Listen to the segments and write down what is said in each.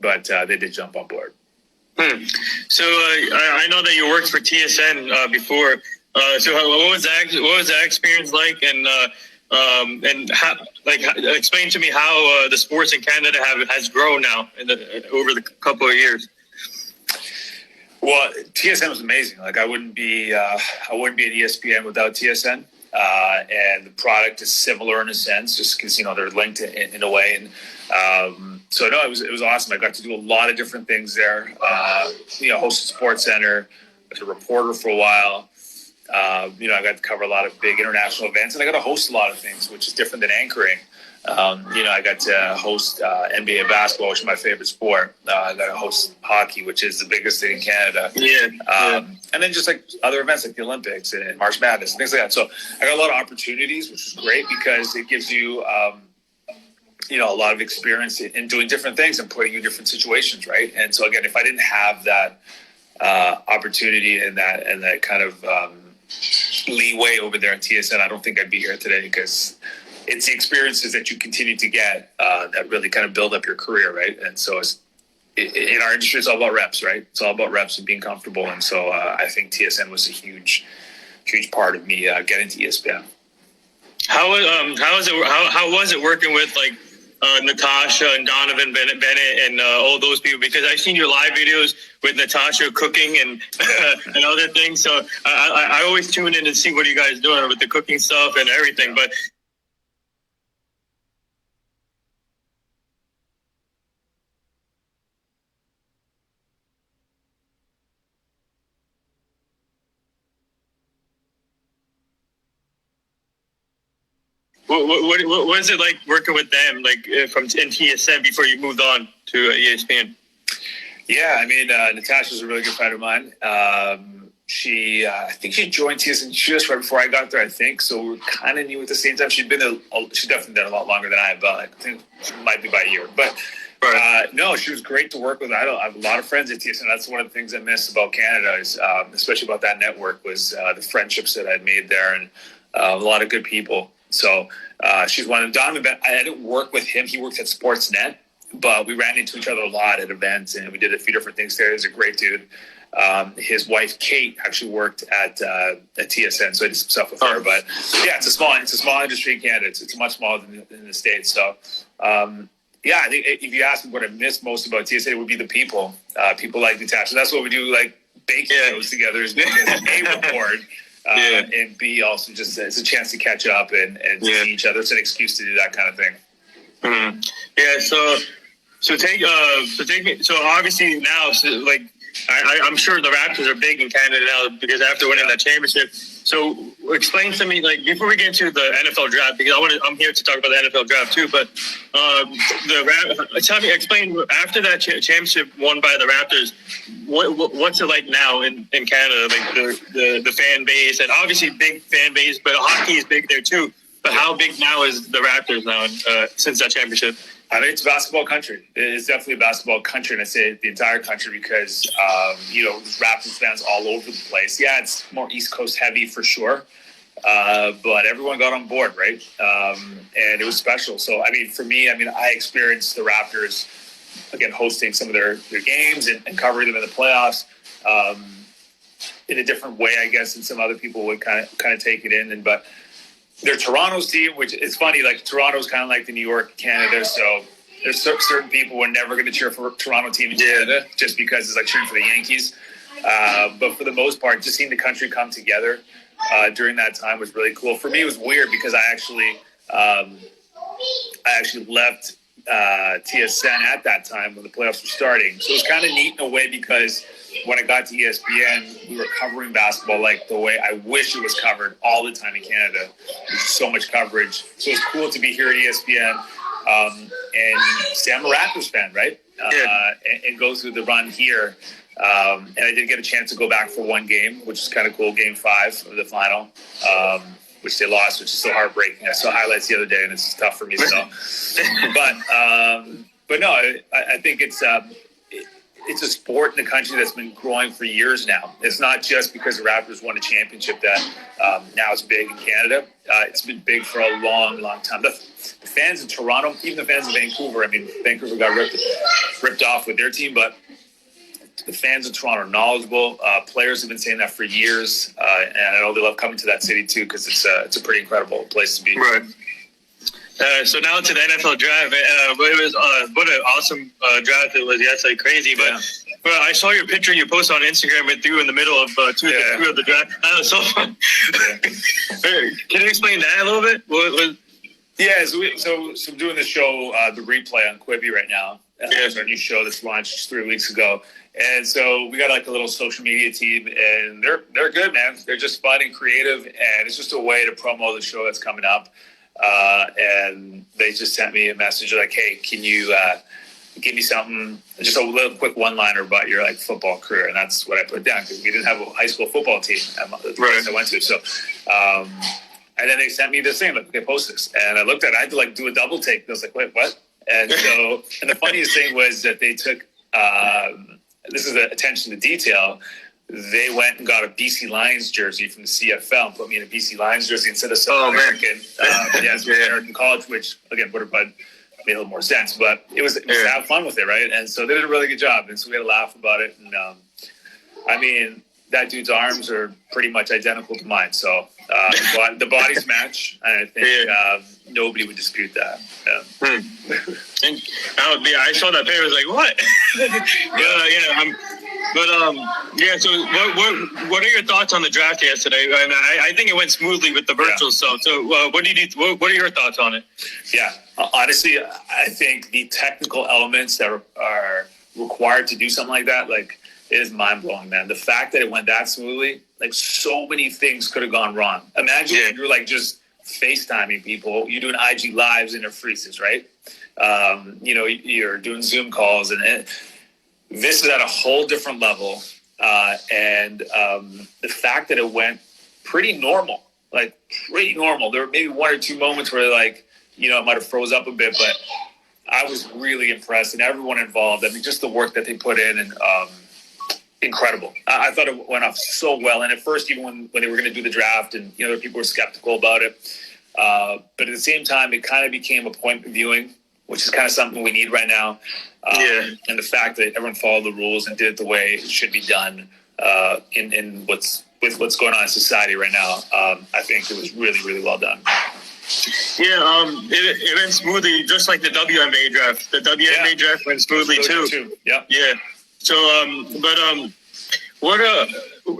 but they did jump on board. So I know that you worked for TSN before. So what was that experience like? And how, explain to me how the sports in Canada has grown now over the couple of years. Well, TSN was amazing. Like I wouldn't be at ESPN without TSN. And the product is similar in a sense, just because they're linked in a way. And so no, it was awesome. I got to do a lot of different things there. Hosted Sports Center, as a reporter for a while. I got to cover a lot of big international events, and I got to host a lot of things, which is different than anchoring. I got to host NBA basketball, which is my favorite sport. I got to host hockey, which is the biggest thing in Canada. And then just like other events like the Olympics and March Madness and things like that. So I got a lot of opportunities, which is great because it gives you, a lot of experience in doing different things and putting you in different situations, right? And so again, if I didn't have that opportunity and that kind of leeway over there at TSN, I don't think I'd be here today, because it's the experiences that you continue to get that really kind of build up your career, right? And so in our industry, it's all about reps, right? It's all about reps and being comfortable. And so I think TSN was a huge part of me getting to ESPN. How was it working with Natasha and Donovan Bennett and all those people? Because I've seen your live videos with Natasha cooking and and other things. So I always tune in and see what you guys doing with the cooking stuff and everything. But what is it like working with them, from TSN before you moved on to ESPN? Yeah, I mean, Natasha's a really good friend of mine. I think she joined TSN just right before I got there, I think. So we're kind of new at the same time. She's definitely been a lot longer than I have, but I think she might be by a year. But no, she was great to work with. I have a lot of friends at TSN. That's one of the things I miss about Canada, is especially about that network, was the friendships that I'd made there, and a lot of good people. So she's one of them. Donovan, I didn't work with him. He worked at Sportsnet, but we ran into each other a lot at events, and we did a few different things there. He's a great dude. His wife Kate actually worked at TSN, so I did some stuff with her. But yeah, it's a small industry in Canada. It's much smaller than in the States. So I think if you ask me what I miss most about TSN, it would be the people. People like Natasha. That's what we do, like baking shows together. Is A, record. And B, also just it's a chance to catch up and see each other. It's an excuse to do that kind of thing. Mm-hmm. Yeah. So obviously now, I'm sure the Raptors are big in Canada now, because after winning that championship. So explain to me, before we get into the NFL draft, because I'm here to talk about the NFL draft too. But explain after that championship won by the Raptors, what's it like now in Canada? The fan base, and obviously big fan base, but hockey is big there too. But how big now is the Raptors now since that championship? I think it's a basketball country. It's definitely a basketball country, and I say the entire country because, Raptors fans all over the place. Yeah, it's more East Coast heavy for sure, but everyone got on board, right? And it was special. So, for me, I experienced the Raptors, again, hosting some of their games and covering them in the playoffs in a different way, I guess, than some other people would kind of take it in. But they're Toronto's team, which is funny. Toronto's kind of like the New York, Canada. So there's certain people who are never going to cheer for a Toronto team in Canada just because it's like cheering for the Yankees. But for the most part, just seeing the country come together during that time was really cool. For me, it was weird because I actually left TSN at that time when the playoffs were starting. So it was kind of neat in a way because when I got to ESPN, we were covering basketball like the way I wish it was covered all the time in Canada. There's so much coverage. So it's cool to be here at ESPN and say I'm a Raptors fan, right? And go through the run here. And I did get a chance to go back for one game, which is kind of cool, Game 5 of the final, which they lost, which is so heartbreaking. I saw highlights the other day, and it's tough for me still. But no, I think it's it's a sport in the country that's been growing for years now. It's not just because the Raptors won a championship that now it's big in Canada. It's been big for a long, long time. The fans in Toronto, even the fans in Vancouver, I mean, Vancouver got ripped off with their team, but the fans in Toronto are knowledgeable. Players have been saying that for years, and I know they love coming to that city too because it's a pretty incredible place to be. Right. So now to the NFL draft. What an awesome draft it was yesterday. Crazy, but I saw your picture you posted on Instagram with you in the middle of two of the draft. That was so fun. Can you explain that a little bit? Yeah, so I'm doing the show, The Replay on Quibi right now. It's our new show that's launched 3 weeks ago. And so we got like a little social media team, and they're good, man. They're just fun and creative, and it's just a way to promo the show that's coming up. And they just sent me a message like, hey, can you give me something, just a little quick one-liner about your like football career? And that's what I put down because we didn't have a high school football team at the place I went to. So, and then they sent me this thing, like, okay, post this. And I looked at it, I had to like do a double take. I was like, wait, what? And so, and the funniest thing was that they took, this is the attention to detail. They went and got a BC Lions jersey from the CFL and put me in a BC Lions jersey instead of some American. American college, which again would have made a little more sense. But it was to have fun with it, right? And so they did a really good job, and so we had a laugh about it. And I mean, that dude's arms are pretty much identical to mine. So the bodies match, and I think nobody would dispute that. And I saw that pair. I was like, what? So what are your thoughts on the draft yesterday? And I think it went smoothly with the virtual stuff. So what are your thoughts on it? Yeah, honestly, I think the technical elements that are required to do something like that, like, it is mind-blowing, man. The fact that it went that smoothly, like, so many things could have gone wrong. Imagine if you're like just FaceTiming people, you're doing IG lives and it freezes, right? You're doing Zoom calls, and this is at a whole different level. And the fact that it went pretty normal. There were maybe one or two moments where, like, it might have froze up a bit, but I was really impressed, and everyone involved. I mean, just the work that they put in, and incredible. I thought it went off so well. And at first, even when they were going to do the draft, and people were skeptical about it, but at the same time, it kind of became appointment viewing, which is kind of something we need right now. And the fact that everyone followed the rules and did it the way it should be done in what's going on in society right now, I think it was really, really well done. It went smoothly, just like the WNBA draft. The WNBA draft went smoothly too. Yeah. So, what do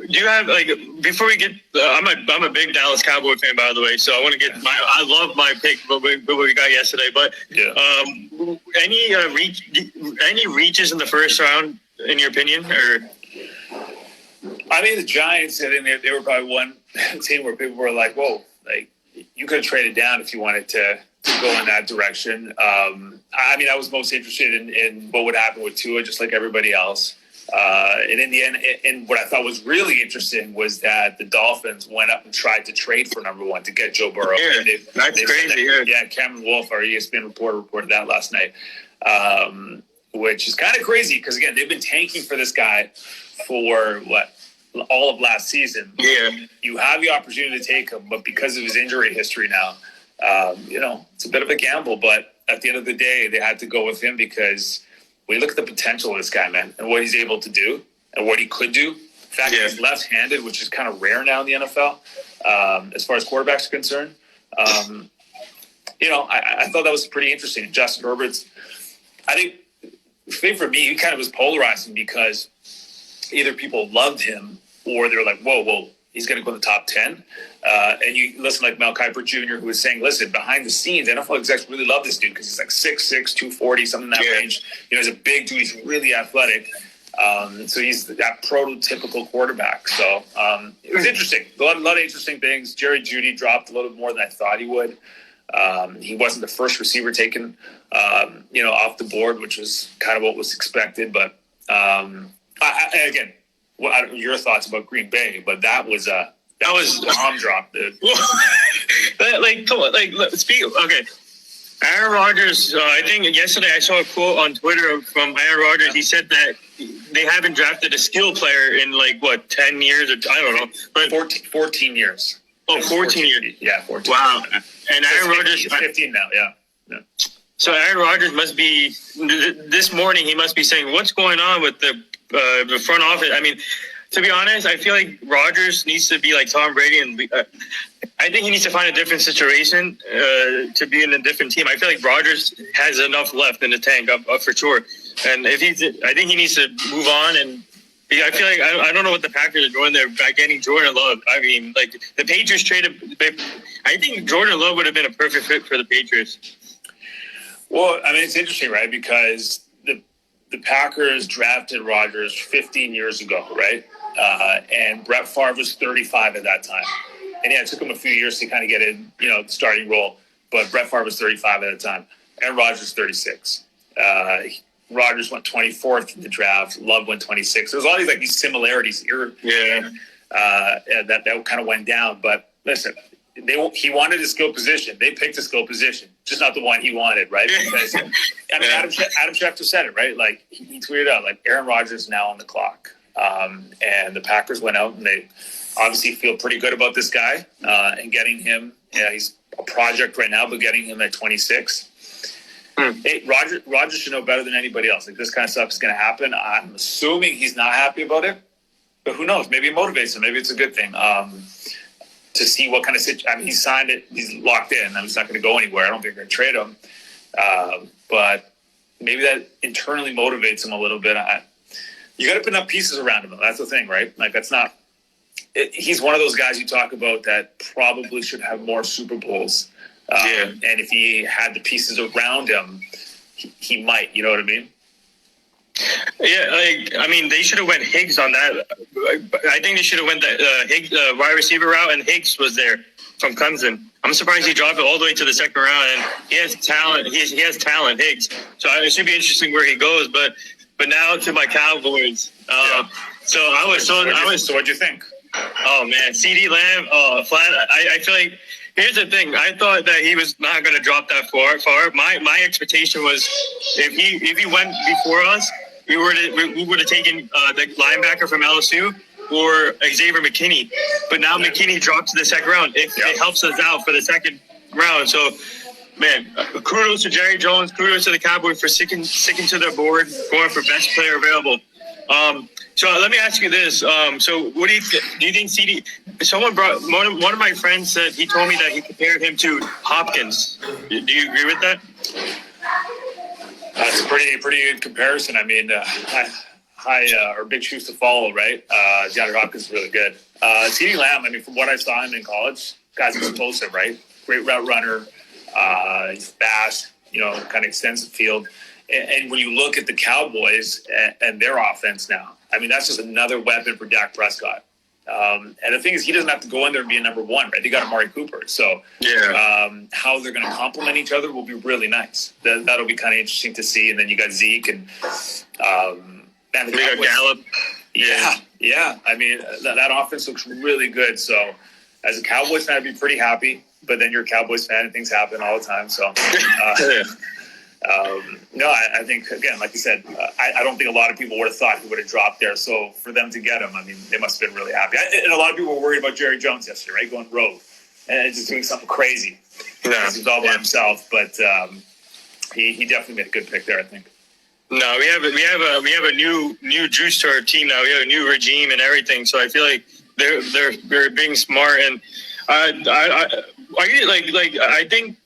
you have, like, before we get? I'm a big Dallas Cowboy fan, by the way. So I want to get I love my pick, what we got yesterday. But any reaches in the first round, in your opinion, or? I mean, the Giants, I think they were probably one team where people were like, "Whoa, like, you could have traded down if you wanted to go in that direction." I mean, I was most interested in what would happen with Tua, just like everybody else. And in the end, and what I thought was really interesting was that the Dolphins went up and tried to trade for number one to get Joe Burrow. That's crazy. Cameron Wolf, our ESPN reporter, reported that last night, which is kind of crazy because, again, they've been tanking for this guy for all of last season. You have the opportunity to take him, but because of his injury history now, it's a bit of a gamble. But at the end of the day, they had to go with him because when you look at the potential of this guy, man, and what he's able to do and what he could do. In fact, he's left-handed, which is kind of rare now in the NFL, as far as quarterbacks are concerned. I thought that was pretty interesting. Justin Herbert's, I think, the thing for me, he kind of was polarizing because either people loved him or they're like, whoa, he's going to go in the top 10. And you listen like Mel Kiper Jr., who was saying, listen, behind the scenes, NFL execs really love this dude because he's like 6'6", 240, something in that range. He's a big dude. He's really athletic. So he's that prototypical quarterback. So it was interesting. A lot of interesting things. Jerry Jeudy dropped a little bit more than I thought he would. He wasn't the first receiver taken, off the board, which was kind of what was expected. But again, your thoughts about Green Bay, but that was a bomb drop, dude. Come on, speak. Okay, Aaron Rodgers. I think yesterday I saw a quote on Twitter from Aaron Rodgers. He said that they haven't drafted a skill player in like what 10 years or I don't know, but 14 years. Oh, 14 years. Yeah, 14. Wow. And Aaron Rodgers 15 now. Yeah. So Aaron Rodgers must be this morning. He must be saying, "What's going on with the front office?" I mean, to be honest, I feel like Rodgers needs to be like Tom Brady, and I think he needs to find a different situation to be in a different team. I feel like Rodgers has enough left in the tank, for sure. And I think he needs to move on. And I feel like I don't know what the Packers are doing there by getting Jordan Love. I mean, like the Patriots traded. I think Jordan Love would have been a perfect fit for the Patriots. Well, I mean, it's interesting, right? Because the Packers drafted Rodgers 15 years ago, right? And Brett Favre was 35 at that time. And yeah, it took him a few years to kind of get in, the starting role. But Brett Favre was 35 at the time. And Rodgers 36. Rodgers went 24th in the draft. Love went 26th. There's all these similarities here. Yeah. That kind of went down. But listen, he wanted a skill position. They picked a skill position, just not the one he wanted, right? Because Adam Schefter said it, right? Like he tweeted out, like Aaron Rodgers is now on the clock, and the Packers went out and they obviously feel pretty good about this guy and getting him. Yeah, he's a project right now, but getting him at 26. Hey, Rodgers should know better than anybody else. Like this kind of stuff is going to happen. I'm assuming he's not happy about it, but who knows? Maybe it motivates him. Maybe it's a good thing. To see what kind of situation. I mean, he signed it. He's locked in. He's not going to go anywhere. I don't think they're going to trade him. But maybe that internally motivates him a little bit. You got to put enough pieces around him. That's the thing, right? Like that's not. He's one of those guys you talk about that probably should have more Super Bowls. And if he had the pieces around him, he might. You know what I mean? Yeah, I mean, they should have went Higgs on that. I think they should have went the Higgs wide receiver route, and Higgs was there from Clemson. I'm surprised he dropped it all the way to the second round, and he has talent. He has talent, Higgs. So it should be interesting where he goes. But now to my Cowboys. So what'd you think? Oh man, CD Lamb. Flat. I feel like. Here's the thing. I thought that he was not going to drop that far. My expectation was if he went before us, we would have taken the linebacker from LSU or Xavier McKinney. But now McKinney dropped to the second round. It helps us out for the second round. So, man, kudos to Jerry Jones. Kudos to the Cowboys for sticking to their board, going for best player available. So let me ask you this. So what do you think CD? Someone brought one of my friends said he told me that he compared him to Hopkins. Do you agree with that? That's a pretty good comparison. I mean, are big shoes to follow, right? DeAndre Hopkins is really good. CeeDee Lamb, I mean, from what I saw him in college, guy's explosive, right? Great route runner. He's fast, kind of extends the field. And when you look at the Cowboys and their offense now, I mean, that's just another weapon for Dak Prescott. And the thing is, he doesn't have to go in there and be a number one, right? They got Amari Cooper. So how they're going to complement each other will be really nice. That'll be kind of interesting to see. And then you got Zeke and we got Gallup. Yeah. I mean, that offense looks really good. So as a Cowboys fan, I'd be pretty happy. But then you're a Cowboys fan and things happen all the time. So no, I think, again, like you said, I don't think a lot of people would have thought he would have dropped there. So for them to get him, I mean, they must have been really happy. And a lot of people were worried about Jerry Jones yesterday, right? Going rogue and just doing something crazy. He's all by himself. But he definitely made a good pick there, I think. No, we have a new juice to our team now. We have a new regime and everything. So I feel like they're being smart. And I think.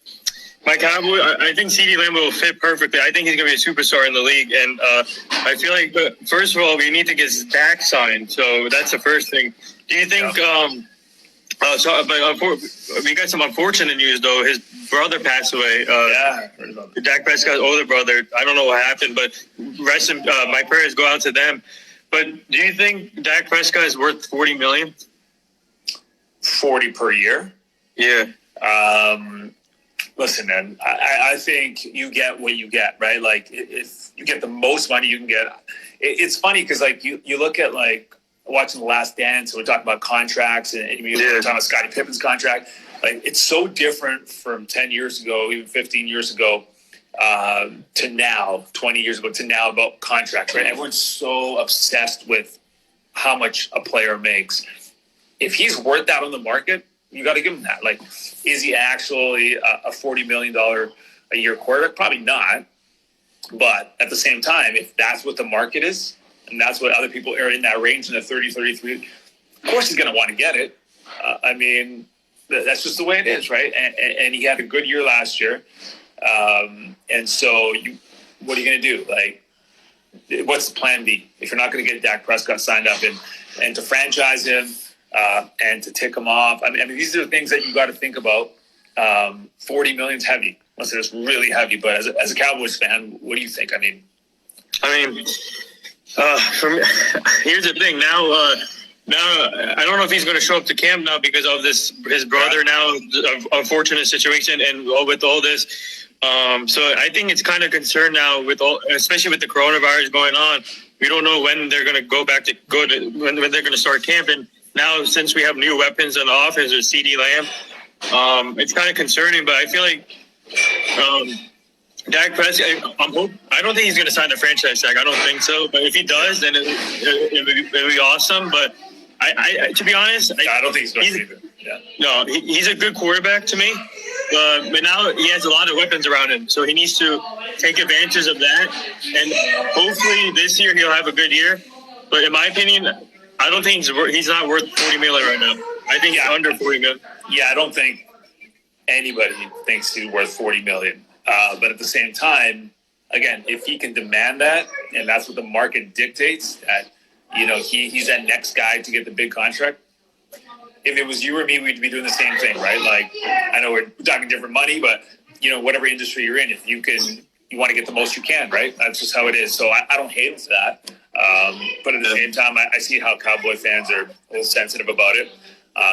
My Cowboy, I think CeeDee Lamb will fit perfectly. I think he's going to be a superstar in the league. And I feel like, first of all, we need to get Dak signed. So that's the first thing. Do you think we got some unfortunate news, though. His brother passed away. Dak Prescott's older brother. I don't know what happened, but my prayers go out to them. But do you think Dak Prescott is worth $40 million? 40 per year? Yeah. Listen, man, I think you get what you get, right? Like, if you get the most money you can get. It's funny because, like, you look at, like, watching The Last Dance, and we're talking about contracts, and we're talking about Scottie Pippen's contract. Like, it's so different from 10 years ago, even 15 years ago. to now, 20 years ago, to now about contracts, right? Everyone's so obsessed with how much a player makes. If he's worth that on the market, you got to give him that. Like, is he actually a $40 million a year quarterback? Probably not. But at the same time, if that's what the market is, and that's what other people are in that range, in the 30, 33, of course he's going to want to get it. I mean, that's just the way it is, right? And he had a good year last year. And so what are you going to do? Like, what's the plan B? If you're not going to get Dak Prescott signed up and to franchise him and to tick him off. I mean, these are the things that you got to think about. 40 million's heavy. Unless it's really heavy, but as a Cowboys fan, what do you think? I mean, for me, here's the thing. Now I don't know if he's going to show up to camp now because of his brother now, unfortunate situation, and with all this. So I think it's kind of concerned now especially with the coronavirus going on. We don't know when they're going to go back to when they're going to start camping. Now, since we have new weapons on the offense with CeeDee Lamb, it's kind of concerning. But I feel like Dak Prescott, I don't think he's going to sign the franchise tag. I don't think so. But if he does, then it'd be awesome. But I to be honest, I don't think he's going to do it. Yeah. No, he's a good quarterback to me. But now he has a lot of weapons around him, so he needs to take advantage of that. And hopefully this year he'll have a good year. But in my opinion, I don't think he's not worth $40 million right now. I think he's under $40 million. Yeah, I don't think anybody thinks he's worth $40 million. But at the same time, again, if he can demand that, and that's what the market dictates, that he's that next guy to get the big contract. If it was you or me, we'd be doing the same thing, right? Like, I know we're talking different money, but whatever industry you're in, if you want to get the most you can, right? That's just how it is. So I don't hate him for that. But at the same time, I see how Cowboy fans are a little sensitive about it.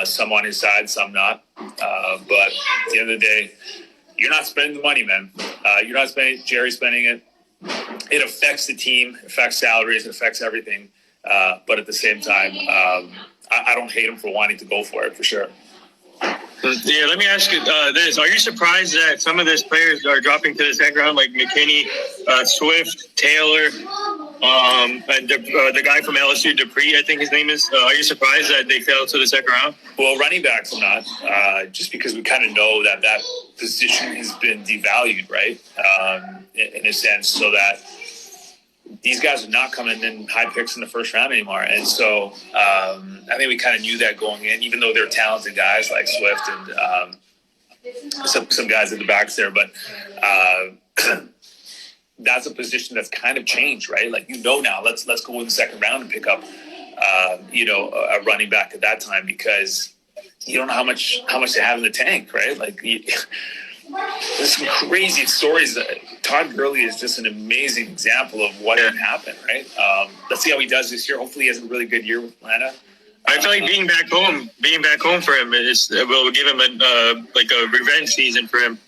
Some on his side, some not. But at the end of the day, you're not spending the money, man. You're not spending it. Jerry's spending it. It affects the team, affects salaries, it affects everything. But at the same time, I don't hate him for wanting to go for it, for sure. Yeah, let me ask you this. Are you surprised that some of these players are dropping to the second round, like McKinney, Swift, Taylor, and the guy from LSU, Dupree, I think his name is? Are you surprised that they fell to the second round? Well, running backs, I'm not, just because we kind of know that position has been devalued, right, in a sense, so that these guys are not coming in high picks in the first round anymore. And so I think we kind of knew that going in, even though they're talented guys like Swift and some guys at the backs there. But that's a position that's kind of changed, right? Like, now, let's go in the second round and pick up, a running back at that time, because you don't know how much they have in the tank, right? Like, there's some crazy stories. Todd Gurley is just an amazing example of what can happen, right? Let's see how he does this year. Hopefully he has a really good year with Atlanta. I feel like being back home for him will give him a revenge season for him.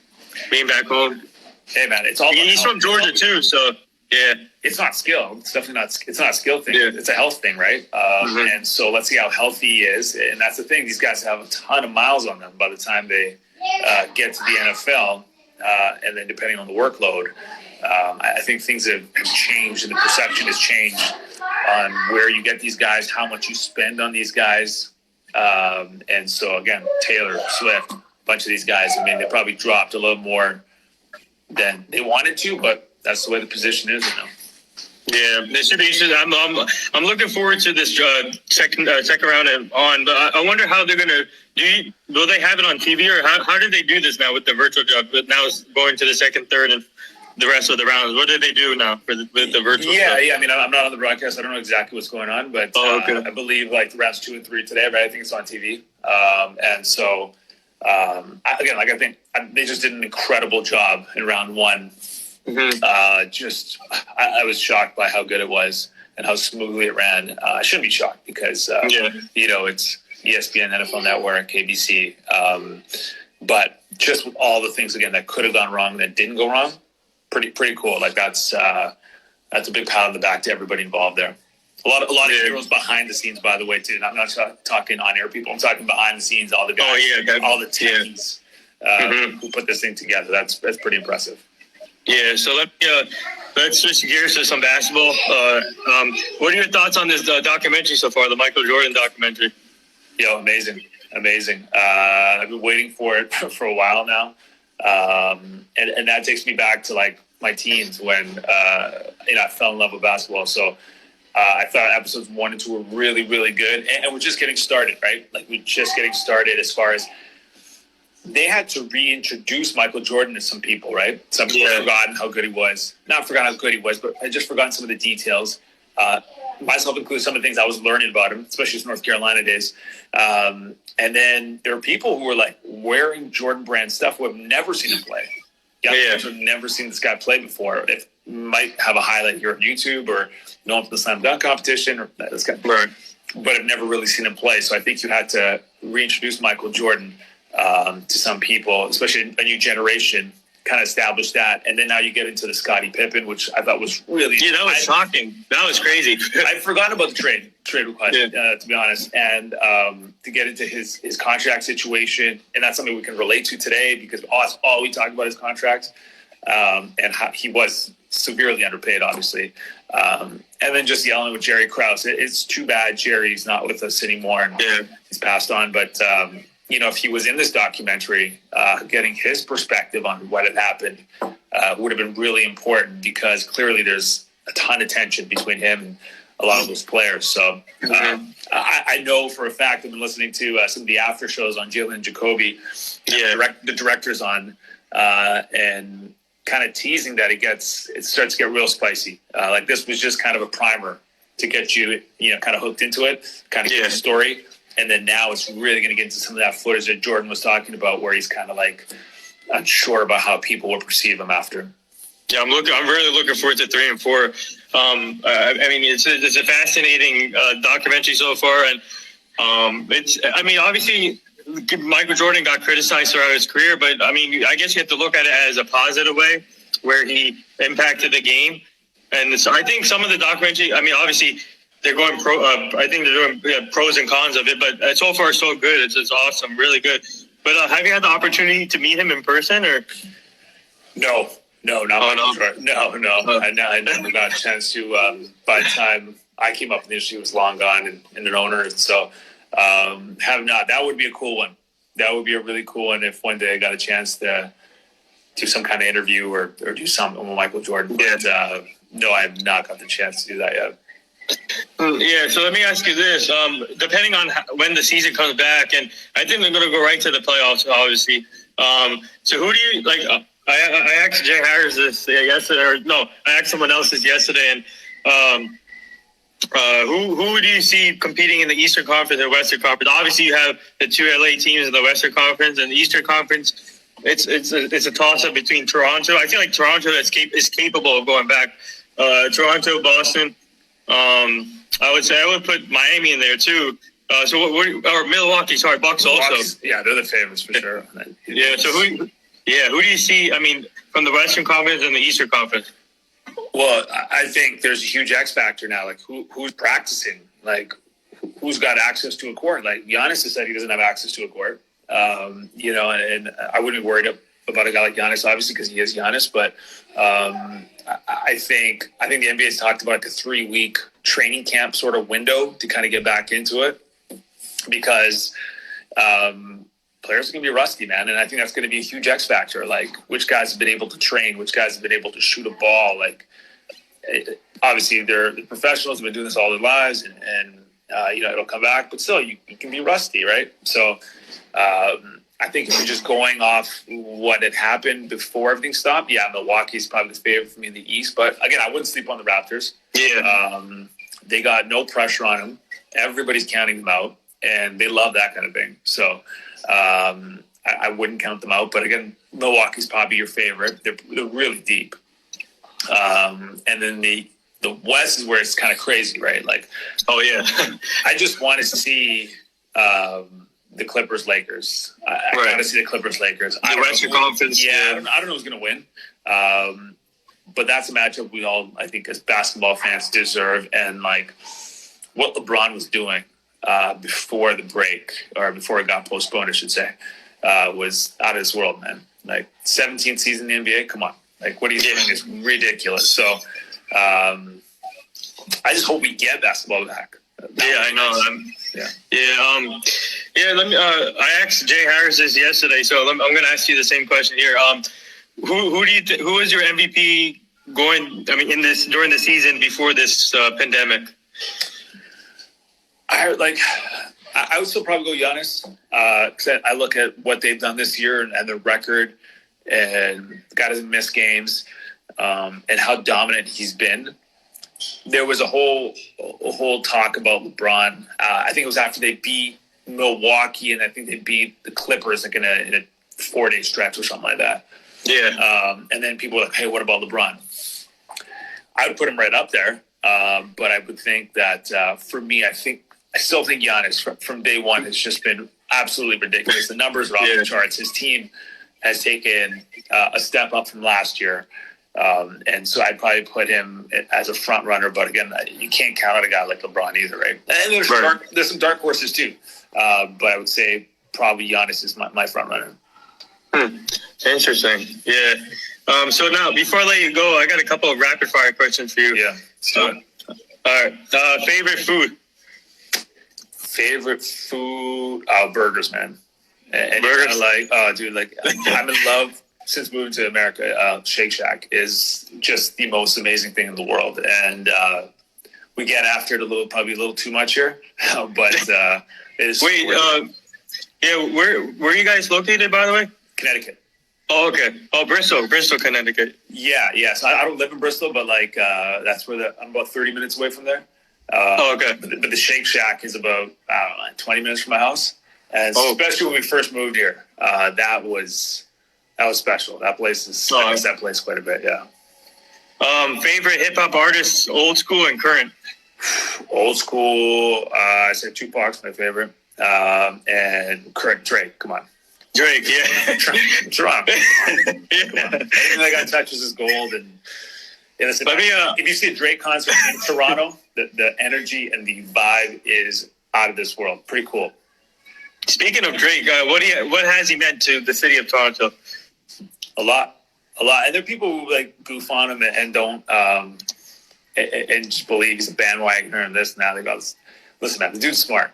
Being back home. Hey man, it's all. He's from Georgia too, so yeah. It's not skill. It's definitely not. It's not a skill thing. Yeah. It's a health thing, right? And so let's see how healthy he is. And that's the thing. These guys have a ton of miles on them by the time they get to the NFL, and then depending on the workload, I think things have changed, and the perception has changed on where you get these guys, how much you spend on these guys, and so again, Taylor, Swift, a bunch of these guys. I mean, they probably dropped a little more than they wanted to, but that's the way the position is now. Yeah, this should be interesting. I'm looking forward to this second round and on. But I wonder how they're gonna do. Will they have it on TV, or how did they do this now with the virtual job? But now it's going to the second, third, and the rest of the rounds. What did they do now with the virtual? Yeah. I mean, I'm not on the broadcast. I don't know exactly what's going on, but I believe like the rounds 2 and 3 today. But I think it's on TV. And so I think they just did an incredible job in round 1. Mm-hmm. I was shocked by how good it was and how smoothly it ran. I shouldn't be shocked because it's ESPN, NFL Network, ABC. But just with all the things again that could have gone wrong that didn't go wrong, pretty cool. Like that's a big pat on the back to everybody involved there. A lot of heroes behind the scenes, by the way, too. I'm not talking on air people. I'm talking behind the scenes, all the guys, all the teams who put this thing together. That's pretty impressive. Yeah, so let's switch gears to some basketball. What are your thoughts on this documentary so far, the Michael Jordan documentary? Yo, amazing. I've been waiting for it for a while now, and that takes me back to like my teens when I fell in love with basketball. So I thought episodes 1 and 2 were really good, and we're just getting started, right? Like we're just getting started as far as they had to reintroduce Michael Jordan to some people, right? Some people have forgotten how good he was. Not forgotten how good he was, but I just forgotten some of the details. Myself included, some of the things I was learning about him, especially his North Carolina days. And then there are people who were like wearing Jordan brand stuff who have never seen him play. Who've never seen this guy play before. It might have a highlight here on YouTube or know him from the slam dunk competition or this guy, but I've never really seen him play. So I think you had to reintroduce Michael Jordan to some people, especially a new generation, kind of establish that. And then now you get into the Scottie Pippen, which I thought was really... Yeah, that was shocking. That was crazy. I'd forgotten about the trade request, to be honest. And to get into his contract situation, and that's something we can relate to today because all we talk about is contracts and how he was severely underpaid, obviously. And then just yelling with Jerry Krause. It's too bad Jerry's not with us anymore and he's passed on. But... if he was in this documentary, getting his perspective on what had happened would have been really important because clearly there's a ton of tension between him and a lot of those players. So I know for a fact I've been listening to some of the after shows on Jalen and Jacoby, the directors on, and kind of teasing that it starts to get real spicy. Like this was just kind of a primer to get you, kind of hooked into it, kind of get the story. And then now it's really going to get into some of that footage that Jordan was talking about where he's kind of like unsure about how people will perceive him after. Yeah, I'm really looking forward to 3 and 4. I mean, it's a fascinating documentary so far. And obviously Michael Jordan got criticized throughout his career, but I mean, I guess you have to look at it as a positive way where he impacted the game. And so I think some of the documentary, I mean, obviously they're going pro. I think they're doing pros and cons of it, but so far so good. It's awesome, really good. But have you had the opportunity to meet him in person, or? No, not Michael. No. I never got a chance to. By the time I came up in the industry, he was long gone and an owner. So have not. That would be a cool one. That would be a really cool one if one day I got a chance to do some kind of interview or do something with Michael Jordan. But no, I have not got the chance to do that yet. Yeah, so let me ask you this. Depending on when the season comes back, and I think they're going to go right to the playoffs, obviously. So who do you, like, I asked Jay Harris this yesterday, I asked someone else this yesterday, and who do you see competing in the Eastern Conference and Western Conference? Obviously, you have the 2 LA teams in the Western Conference, and the Eastern Conference, it's a toss-up between Toronto. I feel like Toronto is capable of going back. Toronto, Boston. I would put Miami in there too. Or Milwaukee, sorry, Bucks also. Yeah, they're the favorites for sure. Yeah. So who do you see? I mean, from the Western Conference and the Eastern Conference. Well, I think there's a huge X factor now. Like who's practicing? Like who's got access to a court? Like Giannis has said he doesn't have access to a court. And I wouldn't be worried about a guy like Giannis, obviously, because he is Giannis, but. I think the NBA's talked about like a 3-week training camp sort of window to kind of get back into it because players are going to be rusty, man. And I think that's going to be a huge X factor. Like which guys have been able to train, which guys have been able to shoot a ball. Like obviously they're professionals, have been doing this all their lives and it'll come back, but still you can be rusty, right? So I think if you're just going off what had happened before everything stopped, Milwaukee's probably the favorite for me in the East. But again, I wouldn't sleep on the Raptors. Yeah. They got no pressure on them. Everybody's counting them out, and they love that kind of thing. So I wouldn't count them out. But again, Milwaukee's probably your favorite. They're really deep. And then the West is where it's kind of crazy, right? Like, oh yeah, I just want to see. The Clippers-Lakers. I got to see the Clippers-Lakers. The Western Conference. Yeah, I don't know who's going to win. But that's a matchup we all, I think, as basketball fans deserve. And, like, what LeBron was doing before the break, or before it got postponed, I should say, was out of this world, man. Like, 17th season in the NBA, come on. Like what he's doing is ridiculous. So I just hope we get basketball back. I know. Let me. I asked Jay Harris this yesterday, so I'm going to ask you the same question here. Who do you who is your MVP going? I mean, during the season before this pandemic? I would still probably go Giannis because I look at what they've done this year and their record, and the guy doesn't miss games, and how dominant he's been. There was a whole talk about LeBron. I think it was after they beat Milwaukee, and I think they beat the Clippers like in a 4-day stretch or something like that. Yeah. And then people were like, "Hey, what about LeBron?" I would put him right up there, but I would think that for me, I still think Giannis from day one has just been absolutely ridiculous. The numbers are off the charts. His team has taken a step up from last year. And so I'd probably put him as a front runner. But again, you can't count on a guy like LeBron either, right? And there's some dark horses too. But I would say probably Giannis is my front runner. Interesting. Yeah. So now, before I let you go, I got a couple of rapid fire questions for you. Yeah. All right. Favorite food? Favorite food? Burgers, man. And Burgers? I'm in love. Since moving to America, Shake Shack is just the most amazing thing in the world, and we get after it probably a little too much here, but it is. Wait, where are you guys located, by the way? Connecticut. Oh, okay. Oh, Bristol, Connecticut. Yeah. So I don't live in Bristol, but that's where I'm about 30 minutes away from there. Okay. But the Shake Shack is about 20 minutes from my house, and especially when we first moved here, that was special. That place I miss that place quite a bit. Yeah. Favorite hip hop artists, old school and current. Old school. I say Tupac's my favorite, and current Drake. Come on. Drake, yeah. Toronto. Come on. Anything that guy touches is gold. And listen, if you see a Drake concert in Toronto, the energy and the vibe is out of this world. Pretty cool. Speaking of Drake, what has he meant to the city of Toronto? A lot. And there are people who goof on him and don't and just believe he's a bandwagoner and this and that. They go, listen, man, the dude's smart.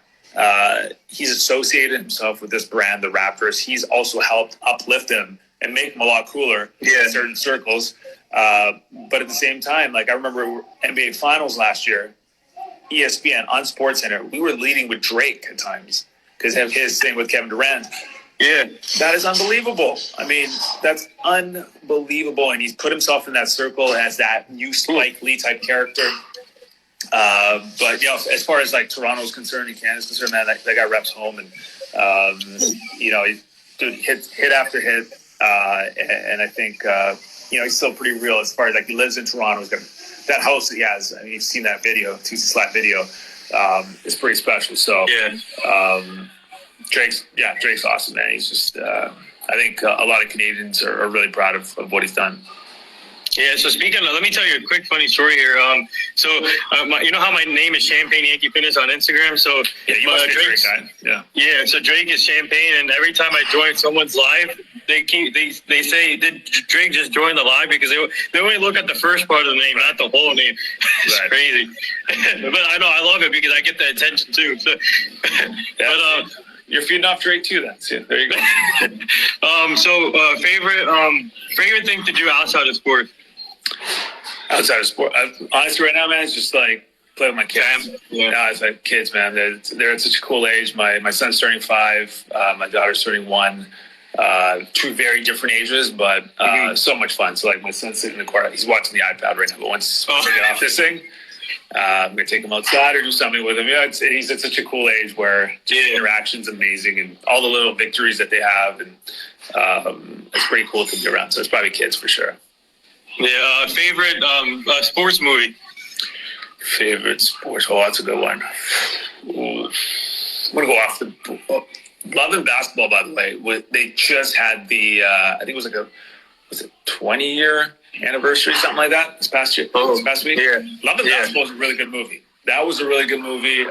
He's associated himself with this brand, the Raptors. He's also helped uplift them and make them a lot cooler in certain circles. But at the same time, I remember NBA Finals last year, ESPN on SportsCenter, we were leading with Drake at times because of his thing with Kevin Durant. Yeah. That is unbelievable. I mean, that's unbelievable. And he's put himself in that circle as that new Spike Lee type character. But, as far as Toronto's concerned and Canada's concerned, man, that guy reps home and, hit after hit. And I think, he's still pretty real as far as he lives in Toronto. He's got that house that he has. I mean, you've seen that video, Tuesday Slap video. It's pretty special. So, Drake's awesome, man. He's just, I think a lot of Canadians are really proud of what he's done. Yeah, so speaking of, let me tell you a quick funny story here. You know how my name is Champagne Yankee Fitness on Instagram? So yeah, you must be a Drake guy. Yeah. Yeah, so Drake is Champagne, and every time I join someone's live, they say, did Drake just join the live? Because they only look at the first part of the name, not the whole name. It's crazy. But I know, I love it because I get the attention too. So, you're feeding off Drake too, then. So, there you go. Favorite thing to do outside of sport? Outside of sport, honestly, right now, man, it's just play with my kids. Yeah, it's kids, man. They're at such a cool age. My son's turning 5. My daughter's turning 1. 2 very different ages, but so much fun. So my son's sitting in the car. He's watching the iPad right now. But once I get off this thing, I'm going to take him outside or do something with him. He's at such a cool age where the interaction's amazing and all the little victories that they have. And it's pretty cool to be around. So it's probably kids for sure. Yeah. Favorite sports movie? Favorite sports? Oh, that's a good one. Ooh. I'm going to go off the... Love and Basketball, by the way. They just had the... I think it was was it 20-year anniversary, something like that, this past week. Yeah. Love and Basketball is a really good movie. That was a really good movie.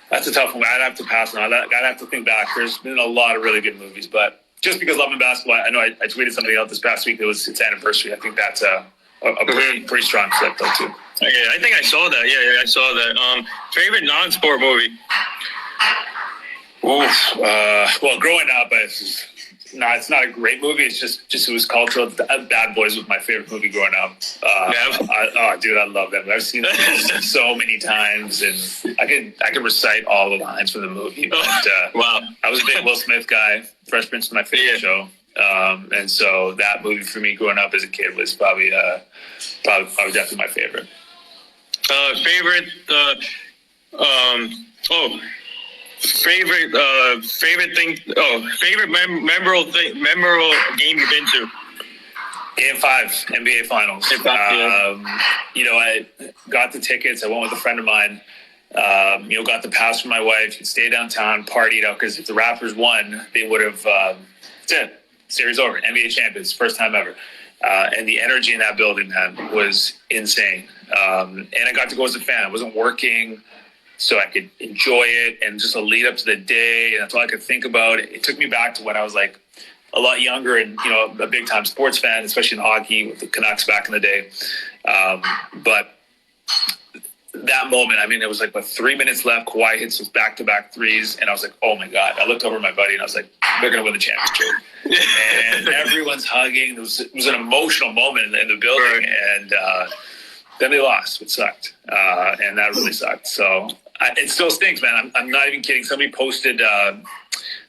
That's a tough one. I'd have to pass on that. I'd have to think back. There's been a lot of really good movies, but just because loving basketball, I know I tweeted something out this past week. It was its anniversary. I think that's a pretty strong flip though too. Yeah, I think I saw that. Yeah, I saw that. Favorite non-sport movie? Well, growing up, it's not a great movie. It's just it was cultural. Bad Boys was my favorite movie growing up. Dude, I love that. I've seen it so many times, and I can recite all the lines from the movie. But, wow, I was a big Will Smith guy. Fresh Prince was my favorite show, and so that movie for me growing up as a kid was probably definitely my favorite. Memorable game you've been to? Game 5, NBA Finals. I got the tickets. I went with a friend of mine. Got the pass from my wife. Stay downtown, partied out, because if the Raptors won, they would have. That's it. Series over. NBA champions, first time ever. And the energy in that building, man, was insane. And I got to go as a fan. I wasn't working, so I could enjoy it, and just a lead up to the day. And that's all I could think about. It took me back to when I was like a lot younger and, a big time sports fan, especially in hockey with the Canucks back in the day. But that moment, it was like 3 minutes left. Kawhi hits those back-to-back threes, and I was like, oh my God. I looked over at my buddy, and I was like, they're going to win the championship. And everyone's hugging. It was an emotional moment in the building, and then they lost, which sucked. And that really sucked. So it still stinks, man. I'm not even kidding. Somebody posted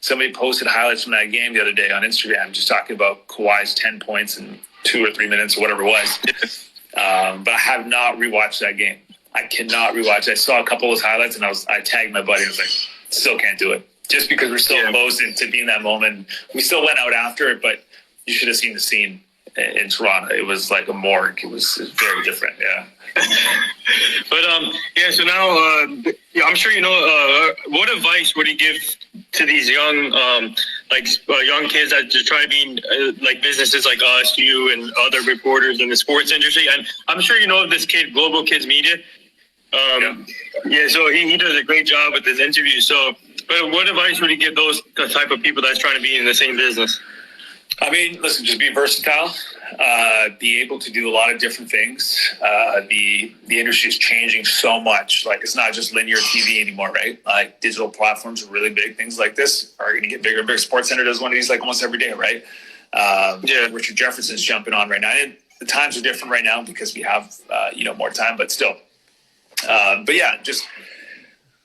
highlights from that game the other day on Instagram, just talking about Kawhi's 10 points in 2 or 3 minutes or whatever it was. But I have not rewatched that game. I cannot rewatch. I saw a couple of those highlights, and I tagged my buddy. I was like, still can't do it. Just because we're so close to be in that moment. We still went out after it, but you should have seen the scene in Toronto. It was like a morgue. It was very different. Yeah. But so now I'm sure what advice would you give to these young young kids that just try to be like businesses like us, you, and other reporters in the sports industry? And I'm sure you know of this kid, Global Kids Media. So he does a great job with his interview. So, but what advice would you give those type of people that's trying to be in the same business? Listen, just be versatile, be able to do a lot of different things. The industry is changing so much. Like, it's not just linear TV anymore, right? Like, digital platforms are really big. Things like this are going to get bigger and bigger. SportsCenter does one of these like almost every day, right? Richard Jefferson's jumping on right now. And the times are different right now because we have, more time, but still. But yeah, just,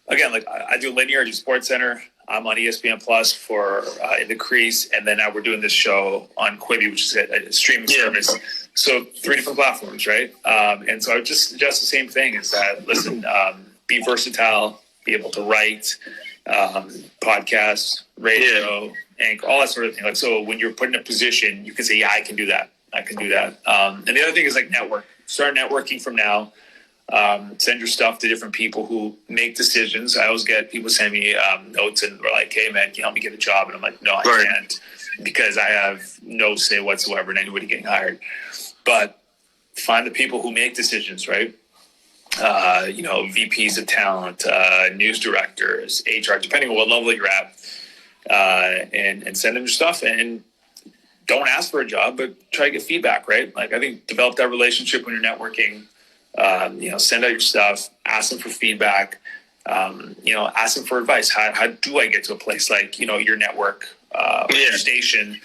again, like I do linear, I do SportsCenter. I'm on ESPN Plus for In the Crease, and then now we're doing this show on Quibi, which is a streaming service. So 3 different platforms, right? And so I would just suggest the same thing: is that listen, be versatile, be able to write, podcasts, radio, and all that sort of thing. Like, so when you're put in a position, you can say, "Yeah, I can do that. I can do that." And the other thing is like network. Start networking from now. Send your stuff to different people who make decisions. I always get people send me notes and they're like, "Hey man, can you help me get a job?" And I'm like, "No, I can't, because I have no say whatsoever in anybody getting hired." But find the people who make decisions, right? VPs of talent, news directors, HR, depending on what level you're at, and send them your stuff. And don't ask for a job, but try to get feedback, right? Like, I think develop that relationship when you're networking. Send out your stuff, ask them for feedback, ask them for advice. How do I get to a place like, your network, your station?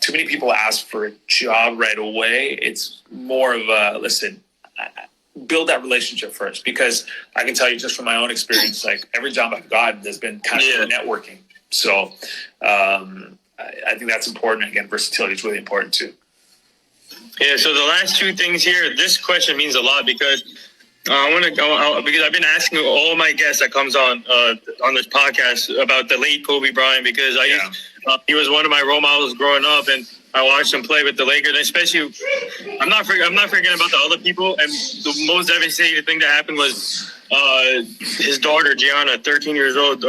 Too many people ask for a job right away. It's more of a, listen, build that relationship first, because I can tell you just from my own experience, like every job I've gotten has been kind of networking. So I think that's important. Again, versatility is really important too. Yeah, so the last 2 things here, this question means a lot because I want to go because I've been asking all my guests that comes on this podcast about the late Kobe Bryant, because he was one of my role models growing up, and I watched him play with the Lakers. And especially, I'm not forgetting about the other people. And the most devastating thing that happened was his daughter Gianna, 13 years old,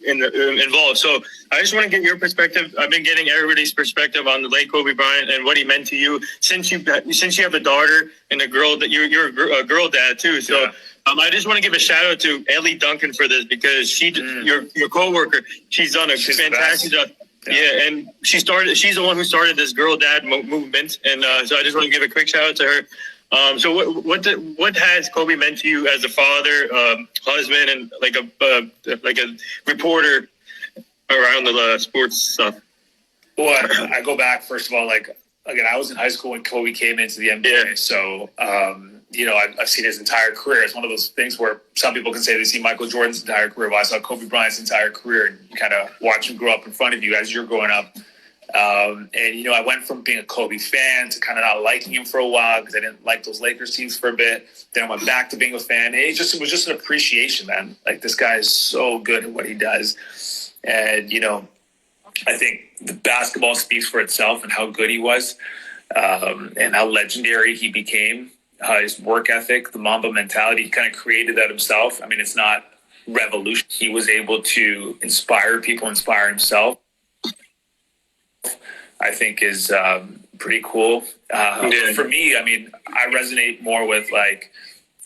involved. So I just want to get your perspective. I've been getting everybody's perspective on the late Kobe Bryant and what he meant to you. Since you have a daughter and a girl, that you're a girl dad too. So I just want to give a shout out to Ellie Duncan for this, because your coworker, she's done a fantastic job. Yeah, and she's the one who started this girl dad movement, and so I just want to give a quick shout out to her. So what has Kobe meant to you as a father, husband, and like a reporter around the sports stuff? Well, I go back, first of all, like, again, I was in high school when Kobe came into the NBA. So, I've seen his entire career. It's one of those things where some people can say they see Michael Jordan's entire career, but I saw Kobe Bryant's entire career, and you kind of watch him grow up in front of you as you're growing up. I went from being a Kobe fan to kind of not liking him for a while because I didn't like those Lakers teams for a bit. Then I went back to being a fan. And it was just an appreciation, man. Like, this guy is so good at what he does. And, I think the basketball speaks for itself and how good he was, and how legendary he became. His work ethic, the Mamba mentality, he kind of created that himself. I mean, it's not revolution. He was able to inspire people, inspire himself. I think is pretty cool. For me, I mean, I resonate more with like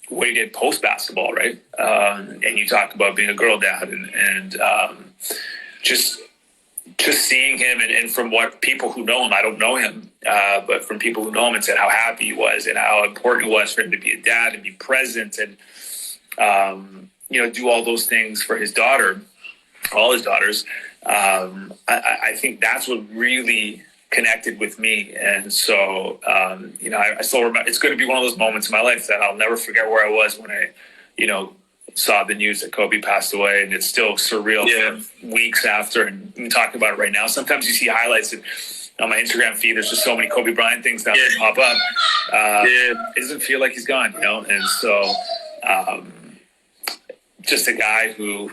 what he did post basketball, right? And you talk about being a girl dad and just seeing him and from what people who know him, I don't know him, but from people who know him and said how happy he was and how important it was for him to be a dad and be present and, do all those things for his daughter, all his daughters. I think that's what really connected with me. And so, I still remember, it's going to be one of those moments in my life that I'll never forget where I was when I, saw the news that Kobe passed away, and it's still surreal for weeks after. And we talk about it right now. Sometimes you see highlights on my Instagram feed. There's just so many Kobe Bryant things that pop up. It doesn't feel like he's gone, And so, just a guy who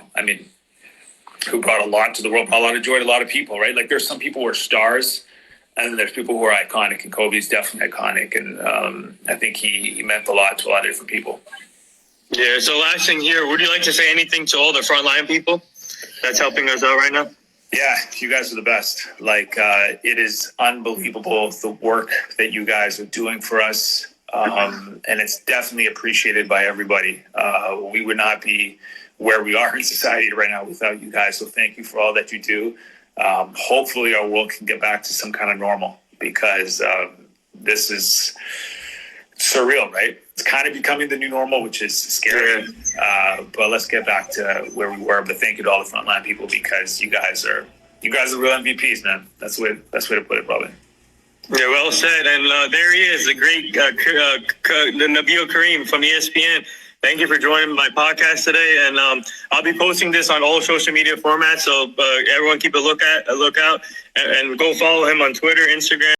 brought a lot to the world, brought a lot of joy to a lot of people, right? Like, there's some people who are stars, and then there's people who are iconic, and Kobe's definitely iconic. And I think he meant a lot to a lot of different people. Yeah, so last thing here, would you like to say anything to all the frontline people that's helping us out right now? Yeah, you guys are the best. Like, it is unbelievable the work that you guys are doing for us. And it's definitely appreciated by everybody. We would not be where we are in society right now without you guys. So thank you for all that you do. Hopefully our world can get back to some kind of normal, because this is surreal, right? It's kind of becoming the new normal, which is scary. But let's get back to where we were. But thank you to all the frontline people, because you guys are real MVPs, man. That's the best way to put it, probably. Yeah, well said. And there he is, the great Nabil Karim from ESPN. Thank you for joining my podcast today. And I'll be posting this on all social media formats. So everyone keep a lookout and go follow him on Twitter, Instagram.